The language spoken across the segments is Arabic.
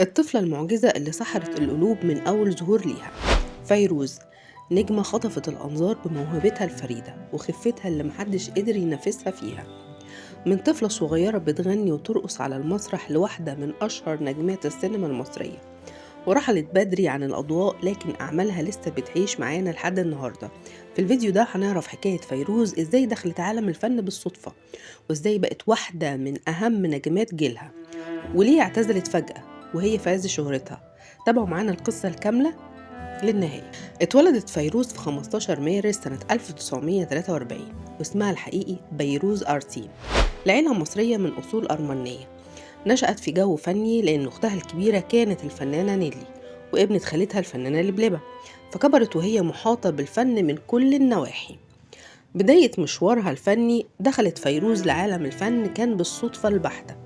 الطفلة المعجزة اللي سحرت القلوب من أول ظهور ليها. فيروز، نجمة خطفت الأنظار بموهبتها الفريدة وخفتها اللي محدش قدر ينافسها فيها. من طفلة صغيرة بتغني وترقص على المسرح لواحدة من أشهر نجمات السينما المصرية، ورحلت بدري عن الأضواء لكن أعمالها لسه بتعيش معانا لحد النهاردة. في الفيديو ده هنعرف حكاية فيروز إزاي دخلت عالم الفن بالصدفة، وإزاي بقت واحدة من أهم نجمات جيلها، وليه اعتزلت فجأة وهي في عز شهرتها. تابعوا معانا القصة الكاملة للنهاية. اتولدت فيروز في 15 مارس سنة 1943، واسمها الحقيقي بيروز أرتين، لعيلة مصرية من أصول أرمنية. نشأت في جو فني لأن أختها الكبيرة كانت الفنانة نيلي، وابنة خالتها الفنانة لبلبة، فكبرت وهي محاطة بالفن من كل النواحي. بداية مشوارها الفني دخلت فيروز لعالم الفن كان بالصدفة البحتة،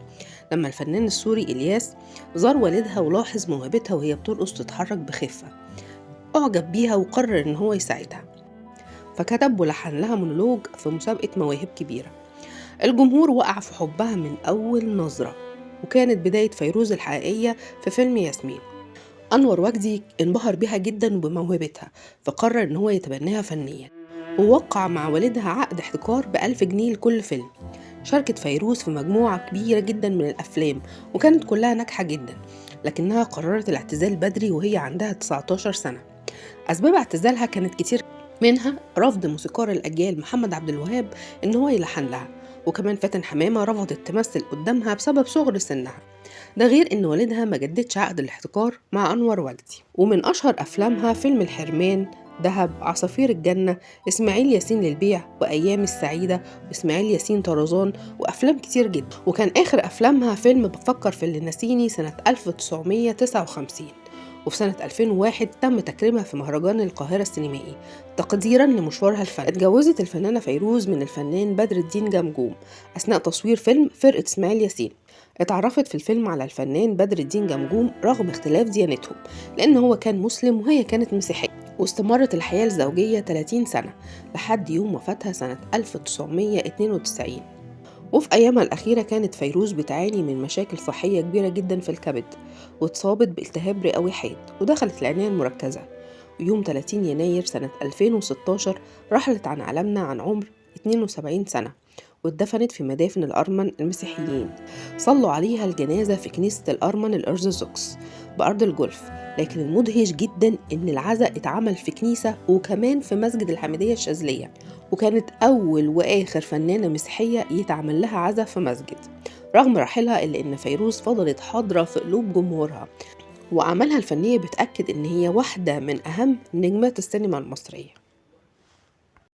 لما الفنان السوري إلياس زار والدها ولاحظ موهبتها وهي بترقص وتتحرك بخفة. أعجب بيها وقرر إن هو يساعدها، فكتب ولحن لها مونولوج في مسابقة مواهب كبيرة. الجمهور وقع في حبها من أول نظرة، وكانت بداية فيروز الحقيقية في فيلم ياسمين. أنور وجدي انبهر بيها جدا وبموهبتها، فقرر إن هو يتبناها فنيا، ووقع مع والدها عقد احتكار ب1000 جنيه لكل فيلم. شاركت فيروز في مجموعة كبيرة جدا من الأفلام وكانت كلها ناجحة جدا، لكنها قررت الاعتزال بدري وهي عندها 19 سنة. أسباب اعتزالها كانت كتير، منها رفض موسيقار الأجيال محمد عبد الوهاب إن هو يلحن لها، وكمان فاتن حمامة رفضت تمثل قدامها بسبب صغر سنها. ده غير إن والدها ما جددش عقد الاحتكار مع أنور وجدي. ومن أشهر أفلامها فيلم الحرمان، دهب، عصافير الجنة، إسماعيل ياسين للبيع، وأيام السعيدة، وإسماعيل ياسين طرزان، وأفلام كتير جدا. وكان آخر أفلامها فيلم بفكر في اللي نسيني سنة 1959. وفي سنة 2001 تم تكريمها في مهرجان القاهرة السينمائي تقديرا لمشوارها الفني. اتجوزت الفنانة فيروز من الفنان بدر الدين جمجوم أثناء تصوير فيلم فرقة إسماعيل ياسين. اتعرفت في الفيلم على الفنان بدر الدين جمجوم رغم اختلاف ديانتهم، لأن هو كان مسلم وهي كانت مسيحية. واستمرت الحياة الزوجية 30 سنة لحد يوم وفاتها سنة 1992. وفي أيامها الأخيرة كانت فيروز بتعاني من مشاكل صحية كبيرة جدا في الكبد، واتصابت بالتهاب رئوي حاد ودخلت العناية المركزة. ويوم 30 يناير سنة 2016 رحلت عن عالمنا عن عمر 72 سنة، واتدفنت في مدافن الأرمن المسيحيين. صلوا عليها الجنازة في كنيسة الأرمن الأرثوذكس بأرض الجولف، لكن المدهش جدا إن العزاء اتعمل في كنيسة وكمان في مسجد الحميدية الشاذلية، وكانت أول وآخر فنانة مسيحية يتعمل لها عزاء في مسجد. رغم رحيلها إلا إن فيروز فضلت حاضرة في قلوب جمهورها، وأعمالها الفنية بتأكد إن هي واحدة من أهم نجمات السينما المصرية.